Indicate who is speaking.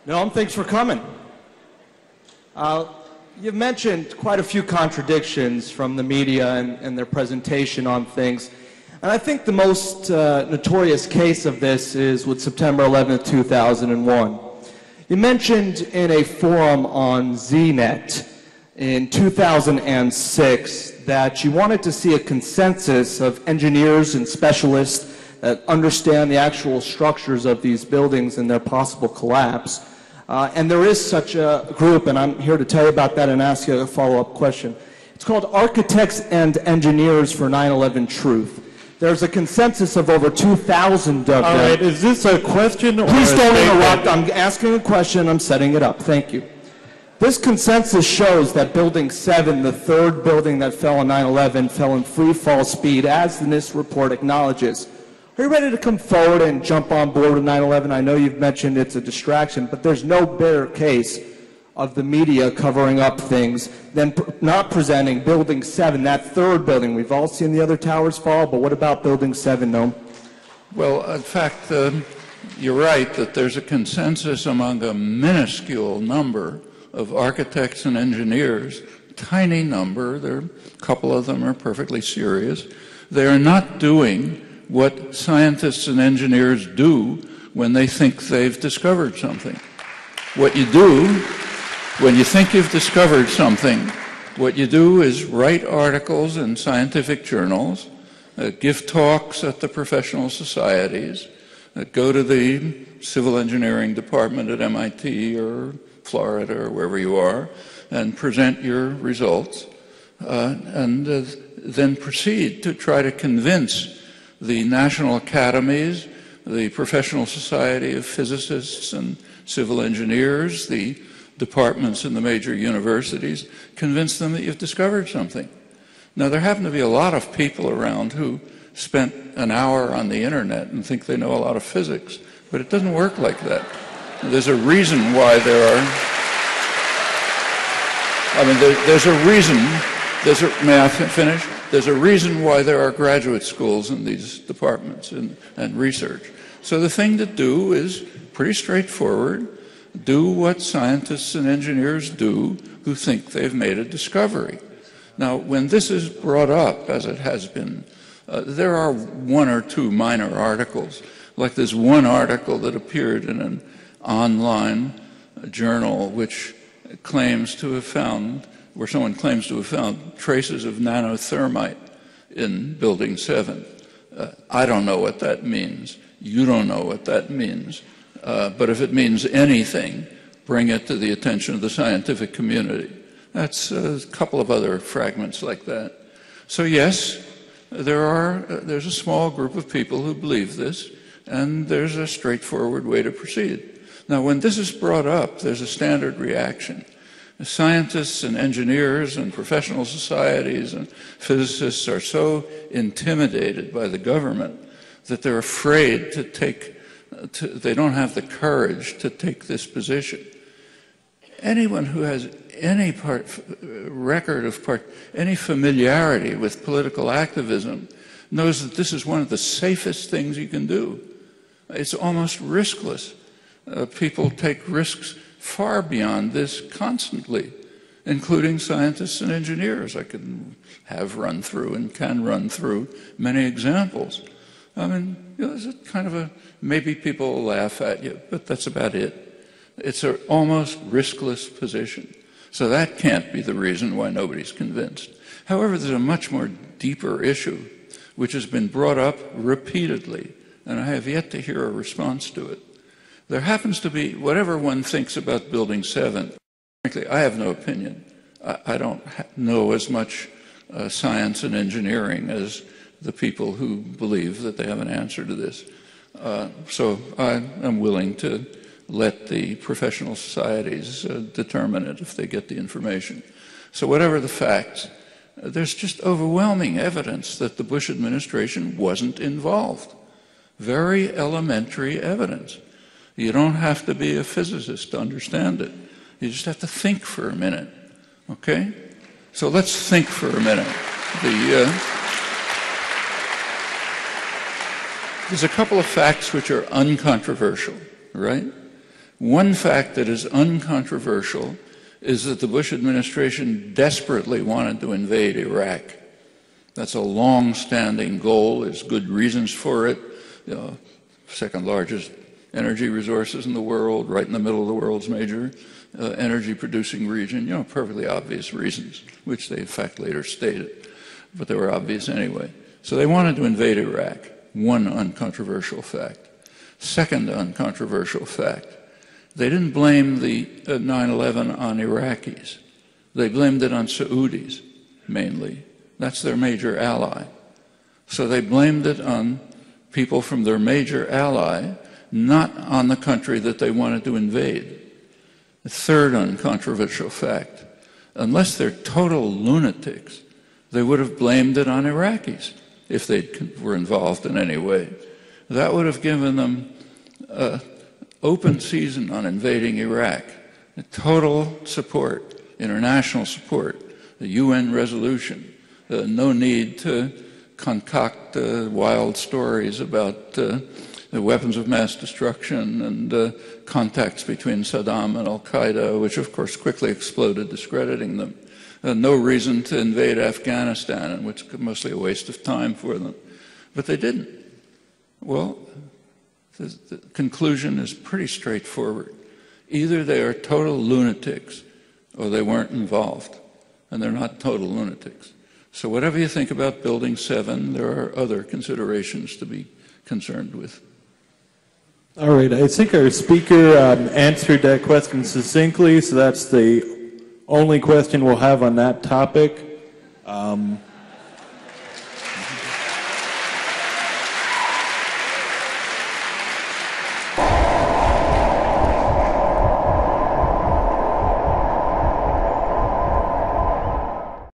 Speaker 1: Noam, thanks for coming. You've mentioned quite a few contradictions from the media and their presentation on things. And I think the most notorious case of this is with September 11th, 2001. You mentioned in a forum on ZNet in 2006 that you wanted to see a consensus of engineers and specialists that understand the actual structures of these buildings and their possible collapse. And there is such a group, and I'm here to tell you about that and ask you a follow-up question. It's called Architects and Engineers for 9/11 Truth. There's a consensus of over 2,000 of them.
Speaker 2: All right, is this a question or
Speaker 1: Please
Speaker 2: a
Speaker 1: don't
Speaker 2: statement?
Speaker 1: interrupt. I'm asking a question. I'm setting it up. Thank you. This consensus shows that Building 7, the third building that fell on 9/11, fell in free fall speed, as this report acknowledges. Are you ready to come forward and jump on board with 9/11? I know you've mentioned it's a distraction, but there's no better case of the media covering up things than not presenting Building 7, that third building. We've all seen the other towers fall, but what about Building 7, Noam?
Speaker 3: Well, in fact, you're right that there's a consensus among a minuscule number of architects and engineers, tiny number, a couple of them are perfectly serious. They are not doing what scientists and engineers do when they think they've discovered something. What you do, when you think you've discovered something, what you do is write articles in scientific journals, give talks at the professional societies, go to the civil engineering department at MIT or Florida or wherever you are, and present your results, and then proceed to try to convince the national academies, the professional society of physicists and civil engineers, the departments in the major universities, convince them that you've discovered something. Now, there happen to be a lot of people around who spent an hour on the internet and think they know a lot of physics, but it doesn't work like that. There's a reason why there are, there's a reason, may I finish? There's a reason why there are graduate schools in these departments and research. So the thing to do is pretty straightforward. Do what scientists and engineers do who think they've made a discovery. Now, when this is brought up, as it has been, there are one or two minor articles, like this one article that appeared in an online journal which claims to have found, where someone claims to have found traces of nanothermite in Building 7. I don't know what that means. You don't know what that means. But if it means anything, bring it to the attention of the scientific community. That's a couple of other fragments like that. So yes, there's a small group of people who believe this, and there's a straightforward way to proceed. Now, when this is brought up, there's a standard reaction. Scientists and engineers and professional societies and physicists are so intimidated by the government that they're afraid to take, they don't have the courage to take this position. Anyone who has any any familiarity with political activism knows that this is one of the safest things you can do. It's almost riskless. People take risks far beyond this constantly, including scientists and engineers. I can have run through and can run through many examples. It's a kind of a, maybe people will laugh at you, but that's about it. It's an almost riskless position. So that can't be the reason why nobody's convinced. However, there's a much more deeper issue, which has been brought up repeatedly, and I have yet to hear a response to it. There happens to be, whatever one thinks about Building 7, frankly, I have no opinion. I don't know as much science and engineering as the people who believe that they have an answer to this. So I am willing to let the professional societies determine it if they get the information. So whatever the facts, there's just overwhelming evidence that the Bush administration wasn't involved. Very elementary evidence. You don't have to be a physicist to understand it. You just have to think for a minute, okay? So let's think for a minute. There's a couple of facts which are uncontroversial, right? One fact that is uncontroversial is that the Bush administration desperately wanted to invade Iraq. That's a long-standing goal. There's good reasons for it. Second largest energy resources in the world, right in the middle of the world's major energy-producing region. Perfectly obvious reasons, which they in fact later stated, but they were obvious anyway. So they wanted to invade Iraq. One uncontroversial fact. Second uncontroversial fact. They didn't blame the 9/11 on Iraqis. They blamed it on Saudis, mainly. That's their major ally. So they blamed it on people from their major ally, not on the country that they wanted to invade. The third uncontroversial fact. Unless they're total lunatics, they would have blamed it on Iraqis if they were involved in any way. That would have given them open season on invading Iraq, total support, international support, the UN resolution, no need to concoct wild stories about the weapons of mass destruction and contacts between Saddam and Al-Qaeda, which of course quickly exploded, discrediting them. No reason to invade Afghanistan, which was mostly a waste of time for them. But they didn't. Well, the conclusion is pretty straightforward. Either they are total lunatics or they weren't involved, and they're not total lunatics. So whatever you think about Building 7, there are other considerations to be concerned with.
Speaker 2: All right, I think our speaker answered that question succinctly, so that's the only question we'll have on that topic.